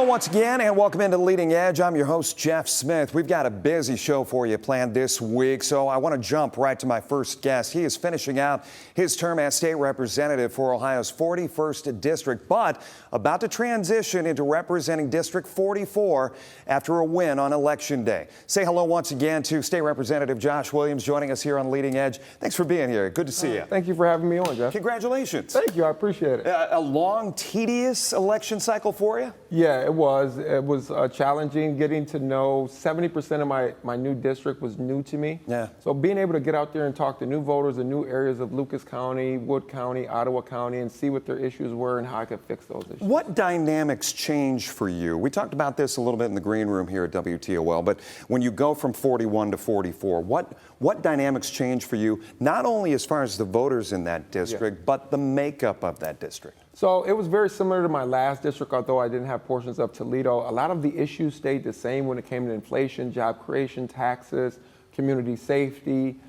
once again, and welcome into Leading Edge. I'm your host, Jeff Smith. We've got a busy show for you planned this week, so I want to jump right to my first guest. He is finishing out his term as state representative for Ohio's 41st District, but about to transition into representing District 44 after a win on Election Day. Say hello once again to State Representative Josh Williams joining us here on Leading Edge. Thanks for being here. Good to see you. Thank you for having me on, Jeff. Congratulations. Thank you. I appreciate it. A long, tedious election cycle for you? Yeah, it was. It was challenging. Getting to know 70% of my new district was new to me. Yeah. So being able to get out there and talk to new voters in new areas of Lucas County, Wood County, Ottawa County, and see what their issues were and how I could fix those issues. What dynamics change for you? We talked about this a little bit in the green room here at WTOL, but when you go from 41 to 44, what dynamics change for you, not only as far as the voters in that district, but the makeup of that district? So it was very similar to my last district, although I didn't have portions of Toledo. A lot of the issues stayed the same when it came to inflation, job creation, taxes, community safety,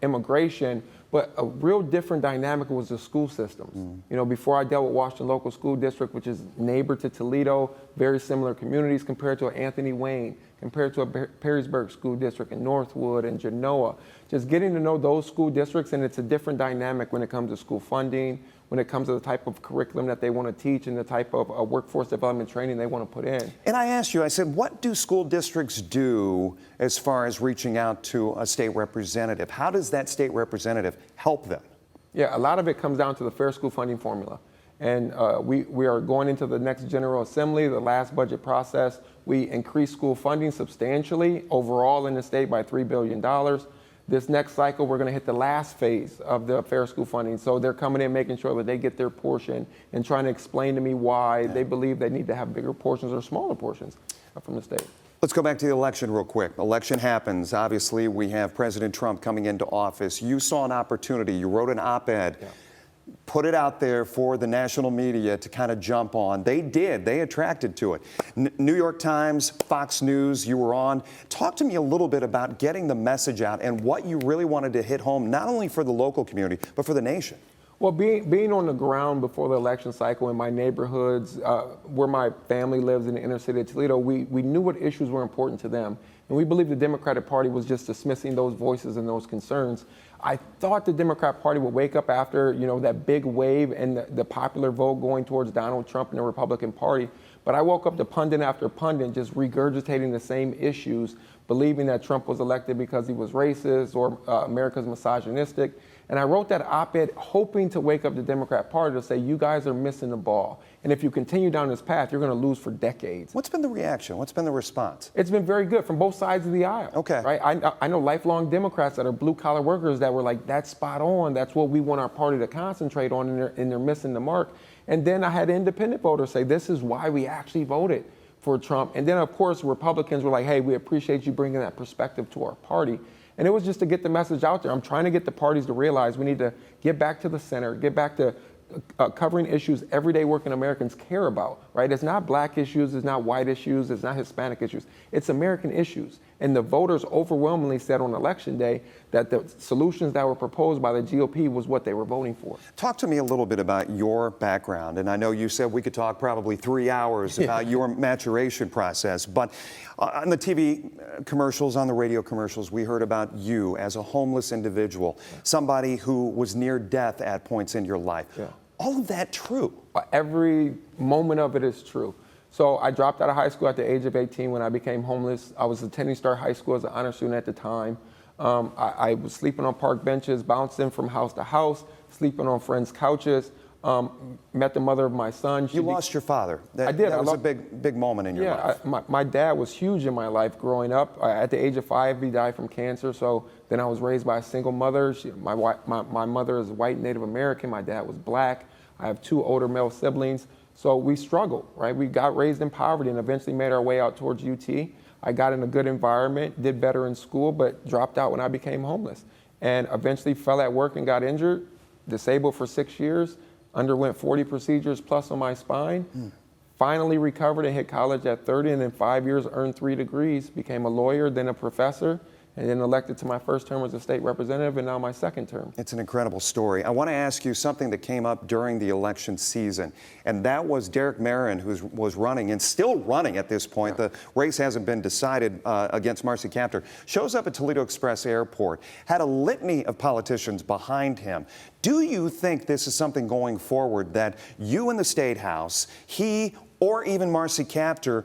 immigration. But a real different dynamic was the school systems. You know, before I dealt with Washington Local School District, which is neighbor to Toledo, very similar communities compared to Anthony Wayne, compared to a Perrysburg School District in Northwood and Genoa. Just getting to know those school districts, and it's a different dynamic when it comes to school funding, when it comes to the type of curriculum that they want to teach and the type of workforce development training they want to put in. And I asked you, I said, what do school districts do as far as reaching out to a state representative? How does that state representative help them? Yeah, a lot of it comes down to the fair school funding formula. And we are going into the next General Assembly, the last budget process. We increased school funding substantially overall in the state by $3 billion. This next cycle, we're going to hit the last phase of the fair school funding. So they're coming in, making sure that they get their portion and trying to explain to me why they believe they need to have bigger portions or smaller portions from the state. Let's go back to the election real quick. Election happens. Obviously, we have President Trump coming into office. You saw an opportunity. You wrote an op-ed. Yeah. Put it out there for the national media to kind of jump on. They did. They attracted to it. New York Times, Fox News, you were on. Talk to me a little bit about getting the message out and what you really wanted to hit home, not only for the local community, but for the nation. Well, being on the ground before the election cycle in my neighborhoods, where my family lives in the inner city of Toledo, we knew what issues were important to them. And we believed the Democratic Party was just dismissing those voices and those concerns. I thought the Democrat Party would wake up after, you know, that big wave and the popular vote going towards Donald Trump and the Republican Party. But I woke up to pundit after pundit just regurgitating the same issues, believing that Trump was elected because he was racist or America's misogynistic. And I wrote that op-ed hoping to wake up the Democrat Party to say, you guys are missing the ball. And if you continue down this path, you're going to lose for decades. What's been the reaction? What's been the response? It's been very good from both sides of the aisle. Okay. Right? I know lifelong Democrats that are blue-collar workers that were like, that's spot on. That's what we want our party to concentrate on, and they're missing the mark. And then I had independent voters say, this is why we actually voted for Trump. And then, of course, Republicans were like, hey, we appreciate you bringing that perspective to our party. And it was just to get the message out there. I'm trying to get the parties to realize we need to get back to the center, get back to covering issues everyday working Americans care about, right? It's not black issues, it's not white issues, it's not Hispanic issues. It's American issues. And the voters overwhelmingly said on Election Day that the solutions that were proposed by the GOP was what they were voting for. Talk to me a little bit about your background. And I know you said we could talk probably 3 hours about your maturation process. But on the TV commercials, on the radio commercials, we heard about you as a homeless individual, somebody who was near death at points in your life. Yeah. All of that true? Every moment of it is true. So I dropped out of high school at the age of 18 when I became homeless. I was attending Star High School as an honor student at the time. I was sleeping on park benches, bouncing from house to house, sleeping on friends' couches. Met the mother of my son. You lost your father. I did. That was a big moment in your life. My dad was huge in my life growing up. At the age of 5, he died from cancer. So then I was raised by a single mother. My mother is white Native American. My dad was black. I have 2 older male siblings. So we struggled, right? We got raised in poverty and eventually made our way out towards UT. I got in a good environment, did better in school, but dropped out when I became homeless. And eventually fell at work and got injured, disabled for 6 years, underwent 40 procedures plus on my spine, finally recovered and hit college at 30, and in 5 years earned 3 degrees, became a lawyer, then a professor, and then elected to my first term as a state representative, and now my second term. It's an incredible story. I want to ask you something that came up during the election season, and that was Derek Marin, who was running and still running at this point. The race hasn't been decided against Marcy Kaptur. Shows up at Toledo Express Airport, had a litany of politicians behind him. Do you think this is something going forward that you in the State House, he or even Marcy Kaptur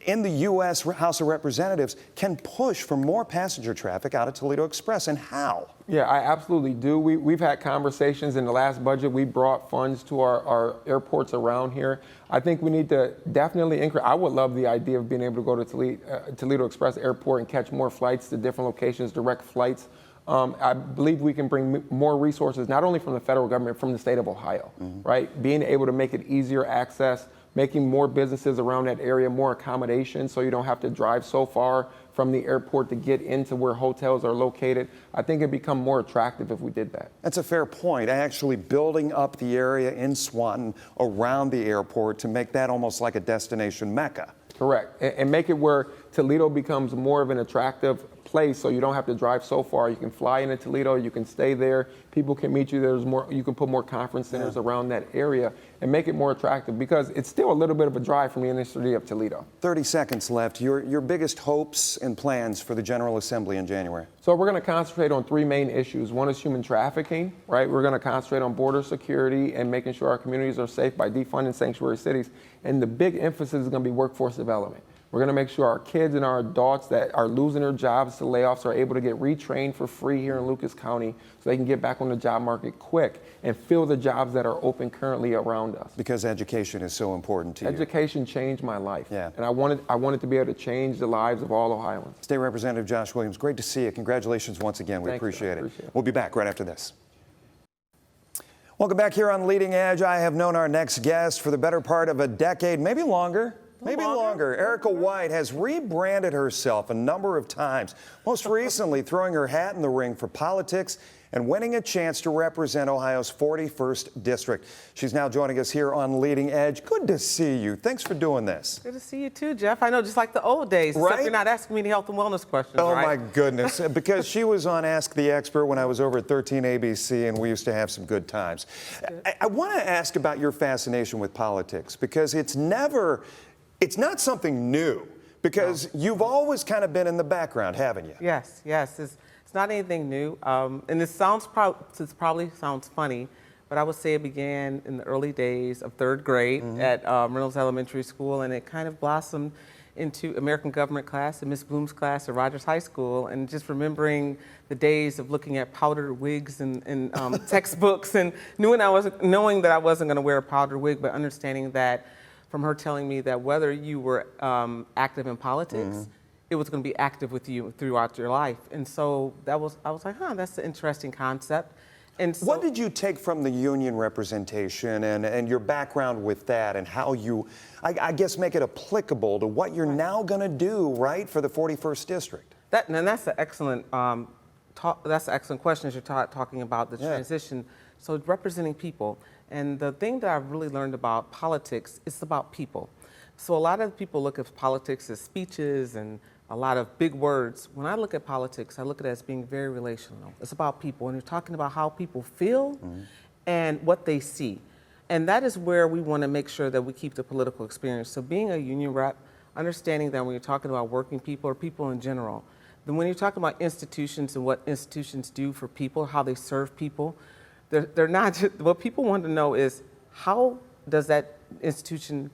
in the U.S. House of Representatives can push for more passenger traffic out of Toledo Express, and how? Yeah, I absolutely do. We've had conversations in the last budget. We brought funds to our airports around here. I think we need to definitely increase. I would love the idea of being able to go to Toledo Express Airport and catch more flights to different locations, direct flights. I believe we can bring more resources, not only from the federal government, from the state of Ohio, right? Being able to make it easier access, making more businesses around that area, more accommodations so you don't have to drive so far from the airport to get into where hotels are located. I think it'd become more attractive if we did that. That's a fair point. Actually building up the area in Swanton around the airport to make that almost like a destination mecca. Correct. And make it where Toledo becomes more of an attractive place so you don't have to drive so far. You can fly into Toledo, you can stay there, people can meet you, you can put more conference centers around that area and make it more attractive because it's still a little bit of a drive from the inner city of Toledo. 30 seconds left. Your biggest hopes and plans for the General Assembly in January? So we're going to concentrate on three main issues. One is human trafficking, right? We're going to concentrate on border security and making sure our communities are safe by defunding sanctuary cities. And the big emphasis is going to be workforce development. We're going to make sure our kids and our adults that are losing their jobs to layoffs are able to get retrained for free here in Lucas County so they can get back on the job market quick and fill the jobs that are open currently around us. Because education is so important to you. Education changed my life. Yeah. And I wanted to be able to change the lives of all Ohioans. State Representative Josh Williams, great to see you. Congratulations once again. We appreciate it. We'll be back right after this. Welcome back here on Leading Edge. I have known our next guest for the better part of a decade, maybe longer. Maybe longer. Erika White has rebranded herself a number of times, most recently throwing her hat in the ring for politics and winning a chance to represent Ohio's 41st District. She's now joining us here on Leading Edge. Good to see you. Thanks for doing this. Good to see you too, Jeff. I know, just like the old days, right? Except you're not asking me any health and wellness questions, Oh, right? my goodness. Because she was on Ask the Expert when I was over at 13 ABC, and we used to have some good times. I want to ask about your fascination with politics, because it's not something new, because you've always kind of been in the background, haven't you? Yes. It's not anything new. And this probably sounds funny, but I would say it began in the early days of third grade at Reynolds Elementary School, and it kind of blossomed into American government class and Miss Bloom's class at Rogers High School, and just remembering the days of looking at powdered wigs and textbooks, and knowing that I wasn't going to wear a powdered wig, but understanding that from her telling me that whether you were active in politics, it was going to be active with you throughout your life. And so I was like, that's an interesting concept. And so, what did you take from the union representation and your background with that, and how you, I guess, make it applicable to what you're now going to do, right, for the 41st District? that's an excellent that's an excellent question as you're talking about the transition. So representing people. And the thing that I've really learned about politics is about people. So a lot of people look at politics as speeches and a lot of big words. When I look at politics, I look at it as being very relational. It's about people, and you're talking about how people feel and what they see. And that is where we want to make sure that we keep the political experience. So being a union rep, understanding that when you're talking about working people or people in general, then when you're talking about institutions and what institutions do for people, how they serve people, they're not just, what people want to know is, how does that institution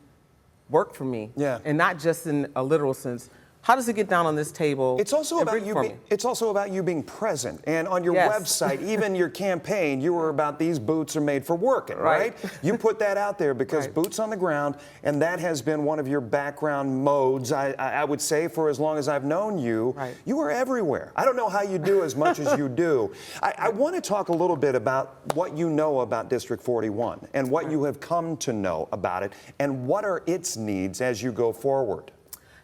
work for me? Yeah. And not just in a literal sense. How does it get down on this table? It's also about you being present. And on your website, even your campaign, you were about these boots are made for working, right? You put that out there because boots on the ground, and that has been one of your background modes, I would say, for as long as I've known you. You were everywhere. I don't know how you do as much as you do. I want to talk a little bit about what you know about District 41 and what you have come to know about it, and what are its needs as you go forward.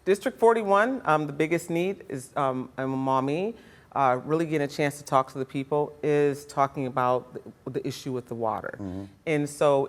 District 41, the biggest need is, I'm a mommy, really getting a chance to talk to the people, is talking about the issue with the water. And so,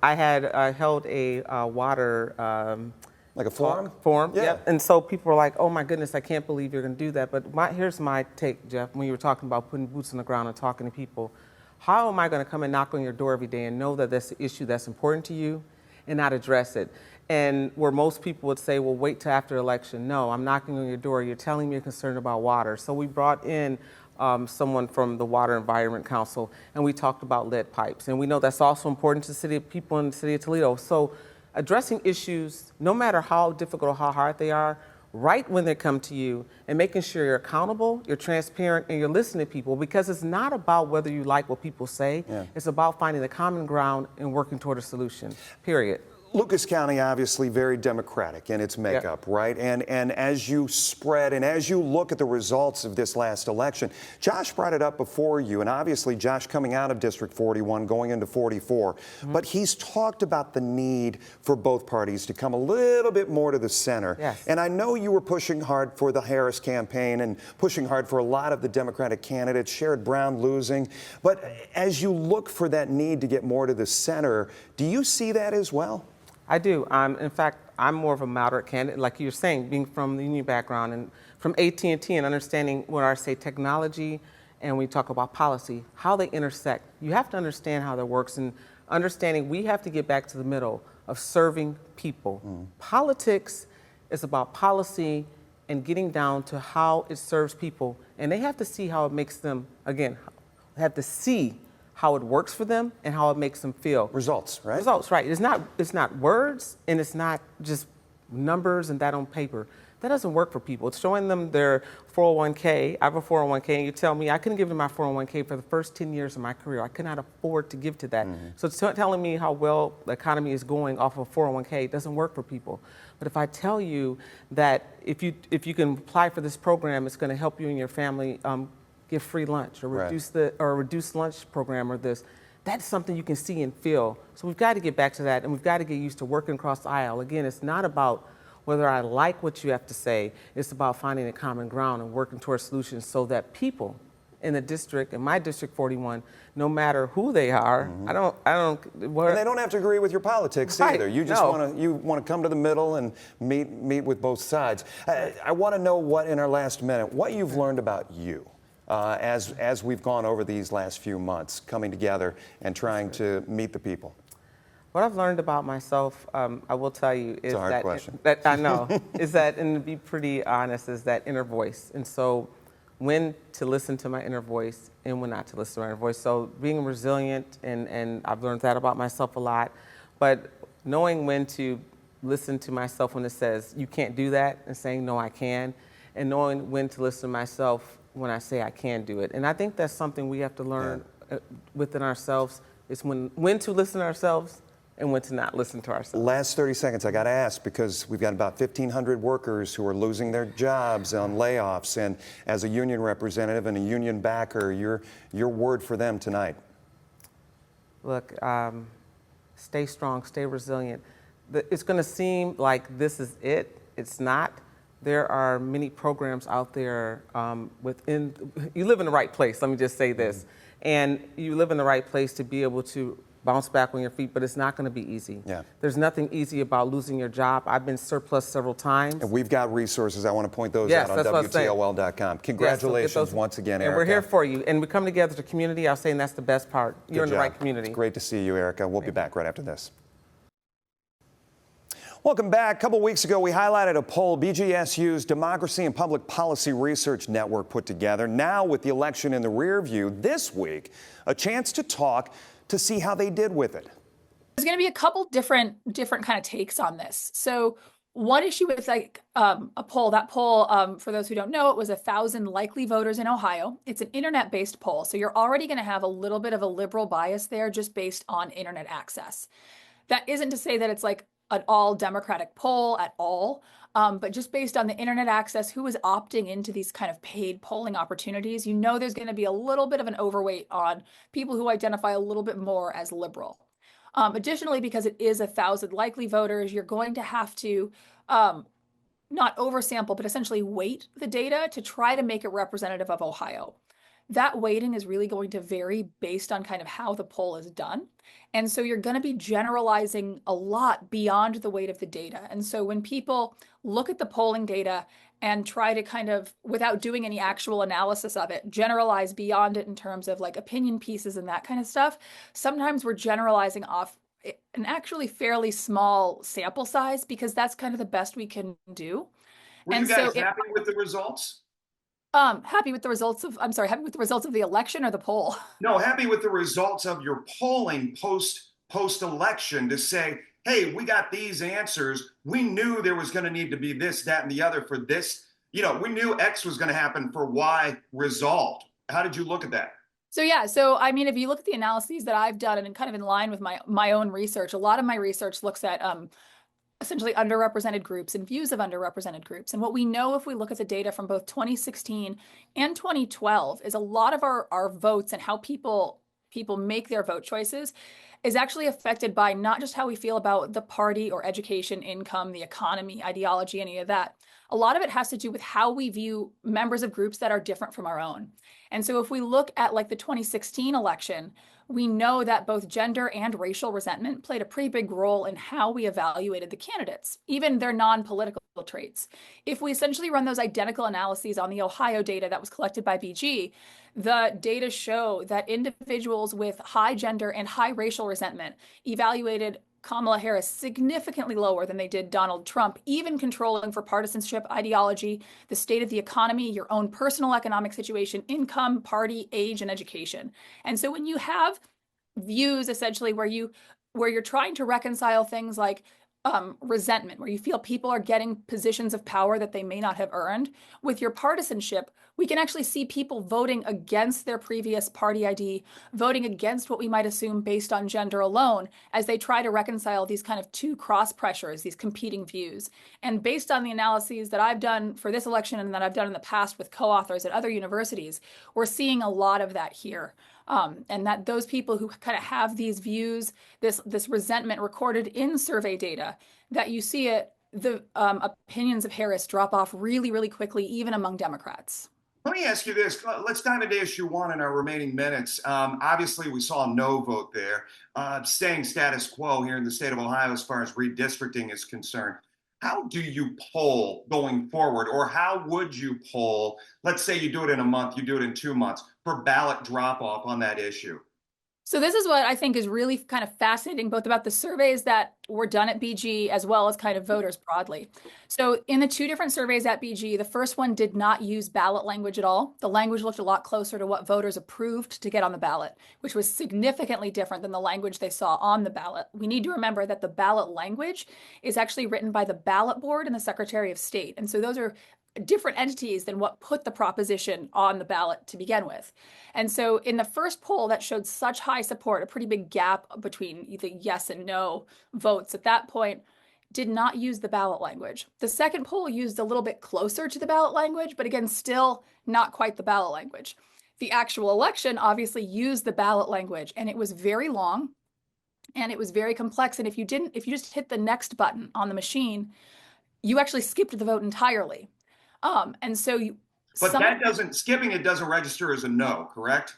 I held a water Like a forum? Forum, Yeah. yep. And so people were like, oh my goodness, I can't believe you're going to do that. But here's my take, Jeff, when you were talking about putting boots on the ground and talking to people. How am I going to come and knock on your door every day and know that that's an issue that's important to you and not address it? And where most people would say, well, wait till after election. No, I'm knocking on your door. You're telling me you're concerned about water. So we brought in someone from the Water Environment Council, and we talked about lead pipes. And we know that's also important to the city, people in the city of Toledo. So addressing issues, no matter how difficult or how hard they are, right when they come to you, and making sure you're accountable, you're transparent, and you're listening to people, because it's not about whether you like what people say. Yeah. It's about finding the common ground and working toward a solution, period. Lucas County, obviously very Democratic in its makeup, right? And as you spread and as you look at the results of this last election, Josh brought it up before you, and obviously Josh coming out of District 41, going into 44, but he's talked about the need for both parties to come a little bit more to the center. Yes. And I know you were pushing hard for the Harris campaign and pushing hard for a lot of the Democratic candidates, Sherrod Brown losing, but as you look for that need to get more to the center, do you see that as well? I do. In fact, I'm more of a moderate candidate, like you're saying, being from the union background and from AT&T and understanding when I say technology and we talk about policy, how they intersect. You have to understand how that works, and understanding we have to get back to the middle of serving people. Politics is about policy and getting down to how it serves people, and they have to see how it makes them, again, have to see how it works for them and how it makes them feel. Results, right? Results, right. It's not words, and it's not just numbers and that on paper. That doesn't work for people. It's showing them their 401k. I have a 401k, and you tell me I couldn't give them my 401k for the first 10 years of my career. I could not afford to give to that. So it's telling me how well the economy is going off of a 401k doesn't work for people. But if I tell you that if you can apply for this program, it's going to help you and your family give free lunch or reduce lunch program or this. That's something you can see and feel. So we've got to get back to that, and we've got to get used to working across the aisle. Again, it's not about whether I like what you have to say. It's about finding a common ground and working towards solutions so that people in the district, in my District 41, no matter who they are, and they don't have to agree with your politics either. You just want to come to the middle and meet with both sides. I want to know what, in our last minute, what you've learned about you. As we've gone over these last few months, coming together and trying to meet the people? What I've learned about myself, I will tell you, is that I know, is that, and to be pretty honest, is that inner voice. And so when to listen to my inner voice and when not to listen to my inner voice. So being resilient, and I've learned that about myself a lot, but knowing when to listen to myself when it says, you can't do that, and saying, no, I can, and knowing when to listen to myself when I say I can do it. And I think that's something we have to learn within ourselves, is when to listen to ourselves and when to not listen to ourselves. Last 30 seconds, I got to ask, because we've got about 1,500 workers who are losing their jobs on layoffs, and as a union representative and a union backer, your word for them tonight. Look, stay strong, stay resilient. It's going to seem like this is it. It's not. There are many programs out there you live in the right place, let me just say this. And you live in the right place to be able to bounce back on your feet, but it's not going to be easy. There's nothing easy about losing your job. I've been surplus several times. And we've got resources. I want to point those out on WTOL.com. Congratulations once again, Erika. And we're here for you. And we come together as a community. I was saying that's the best part. You're in the right community. It's great to see you, Erika. We'll be back right after this. Welcome back. A couple weeks ago, we highlighted a poll BGSU's Democracy and Public Policy Research Network put together. Now, with the election in the rear view, this week, a chance to talk to see how they did with it. There's going to be a couple different kind of takes on this. So one issue with a poll, for those who don't know, it was 1,000 likely voters in Ohio. It's an internet-based poll. So you're already going to have a little bit of a liberal bias there just based on internet access. That isn't to say that it's like an all Democratic poll at all, but just based on the internet access, who is opting into these kind of paid polling opportunities, you know there's going to be a little bit of an overweight on people who identify a little bit more as liberal. Additionally, because it is 1,000 likely voters, you're going to have to not oversample, but essentially weight the data to try to make it representative of Ohio. that weighting is really going to vary based on kind of how the poll is done. And so you're going to be generalizing a lot beyond the weight of the data. And so when people look at the polling data and try to kind of, without doing any actual analysis of it, generalize beyond it in terms of like opinion pieces and that kind of stuff, sometimes we're generalizing off an actually fairly small sample size because that's kind of the best we can do. Were you guys happy with the results? Happy with the results of, I'm sorry, happy with the results of the election or the poll? No, happy with the results of your polling post-election to say, hey, we got these answers. We knew there was going to need to be this, that, and the other for this. You know, we knew X was going to happen for Y result. How did you look at that? So yeah, so I mean, if you look at the analyses that I've done and kind of in line with my own research, a lot of my research looks at essentially underrepresented groups and views of underrepresented groups. And what we know if we look at the data from both 2016 and 2012 is a lot of our votes and how people make their vote choices is actually affected by not just how we feel about the party or education, income, the economy, ideology, any of that. A lot of it has to do with how we view members of groups that are different from our own. And so if we look at like the 2016 election, we know that both gender and racial resentment played a pretty big role in how we evaluated the candidates, even their non-political traits. If we essentially run those identical analyses on the Ohio data that was collected by BG, the data show that individuals with high gender and high racial resentment evaluated Kamala Harris significantly lower than they did Donald Trump, even controlling for partisanship, ideology, the state of the economy, your own personal economic situation, income, party, age, and education. And so when you have views essentially where you're trying to reconcile things like resentment, where you feel people are getting positions of power that they may not have earned, with your partisanship, we can actually see people voting against their previous party ID, voting against what we might assume based on gender alone, as they try to reconcile these kind of two cross pressures, these competing views. And based on the analyses that I've done for this election and that I've done in the past with co-authors at other universities, we're seeing a lot of that here. And that those people who kind of have these views, this resentment recorded in survey data, that you see the opinions of Harris drop off really, really quickly, even among Democrats. Let me ask you this. Let's dive into issue one in our remaining minutes. Obviously, we saw a no vote there, staying status quo here in the state of Ohio as far as redistricting is concerned. How do you poll going forward, or how would you poll? Let's say you do it in a month, you do it in 2 months for ballot drop off on that issue. So this is what I think is really kind of fascinating, both about the surveys that were done at BG as well as kind of voters broadly. So in the two different surveys at BG, the first one did not use ballot language at all. The language looked a lot closer to what voters approved to get on the ballot, which was significantly different than the language they saw on the ballot. We need to remember that the ballot language is actually written by the ballot board and the Secretary of State. And so those are different entities than what put the proposition on the ballot to begin with. And so in the first poll that showed such high support, a pretty big gap between the yes and no votes at that point, did not use the ballot language. The second poll used a little bit closer to the ballot language, but again, still not quite the ballot language. The actual election obviously used the ballot language, and it was very long and it was very complex. And if you just hit the next button on the machine, you actually skipped the vote entirely. And so skipping it doesn't register as a no, correct?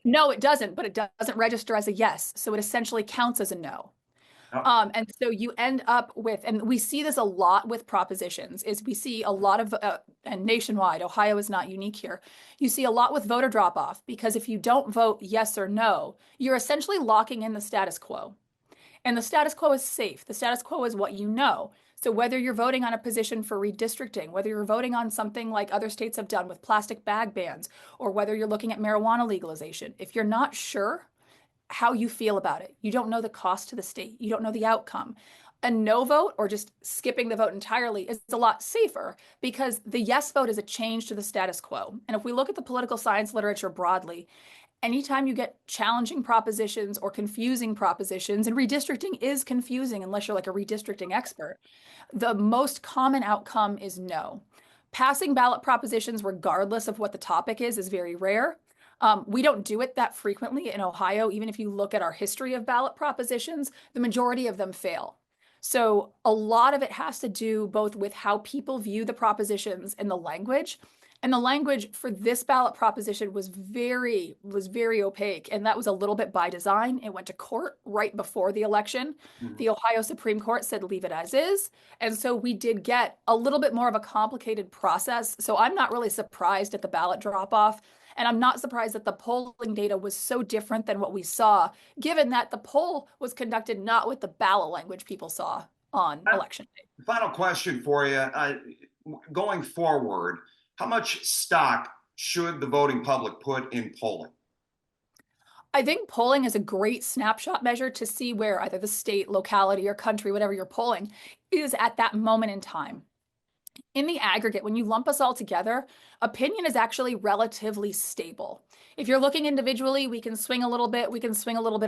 No, it doesn't, but it doesn't register as a yes. So it essentially counts as a no. Oh. And so you end up with, and we see this a lot with propositions, is we see a lot of, and nationwide, Ohio is not unique here. You see a lot with voter drop off, because if you don't vote yes or no, you're essentially locking in the status quo. And the status quo is safe. The status quo is what you know. So whether you're voting on a position for redistricting, whether you're voting on something like other states have done with plastic bag bans, or whether you're looking at marijuana legalization, if you're not sure how you feel about it, you don't know the cost to the state, you don't know the outcome, a no vote or just skipping the vote entirely is a lot safer, because the yes vote is a change to the status quo. And if we look at the political science literature broadly, anytime you get challenging propositions or confusing propositions, and redistricting is confusing unless you're like a redistricting expert, the most common outcome is no. Passing ballot propositions, regardless of what the topic is very rare. We don't do it that frequently in Ohio. Even if you look at our history of ballot propositions, the majority of them fail. So a lot of it has to do both with how people view the propositions and the language, And the language for this ballot proposition was very opaque. And that was a little bit by design. It went to court right before the election. The Ohio Supreme Court said leave it as is. And so we did get a little bit more of a complicated process. So I'm not really surprised at the ballot drop off. And I'm not surprised that the polling data was so different than what we saw, given that the poll was conducted not with the ballot language people saw on election day. Final question for you. Going forward, how much stock should the voting public put in polling? I think polling is a great snapshot measure to see where either the state, locality, or country, whatever you're polling, is at that moment in time. In the aggregate, when you lump us all together, opinion is actually relatively stable. If you're looking individually, we can swing a little bit,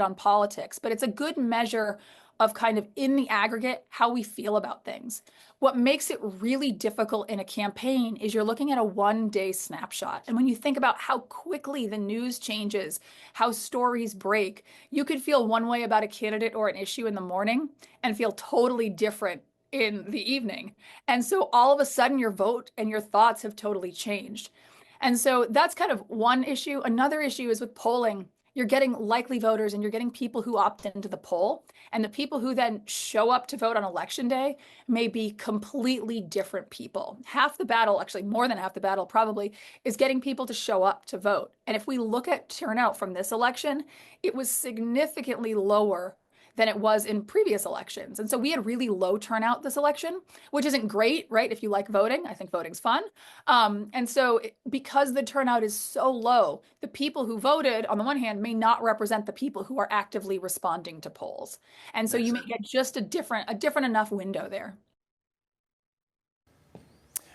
on politics, but it's a good measure of kind of in the aggregate how we feel about things. What makes it really difficult in a campaign is you're looking at a one-day snapshot. And when you think about how quickly the news changes, how stories break, you could feel one way about a candidate or an issue in the morning and feel totally different in the evening. And so all of a sudden your vote and your thoughts have totally changed. And so that's kind of one issue. Another issue is with polling. You're getting likely voters and you're getting people who opt into the poll. And the people who then show up to vote on election day may be completely different people. Half the battle, actually more than half the battle probably, is getting people to show up to vote. And if we look at turnout from this election, it was significantly lower than it was in previous elections. And so we had really low turnout this election, which isn't great, right? If you like voting, I think voting's fun. And so because the turnout is so low, the people who voted, on the one hand, may not represent the people who are actively responding to polls. And so you may get just a different enough window there.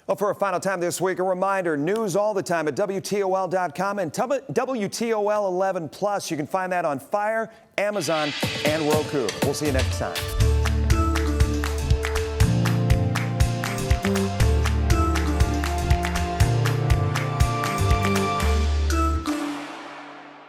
Well, for a final time this week, a reminder, news all the time at WTOL.com and WTOL 11 Plus. You can find that on Fire, Amazon, and Roku. We'll see you next time.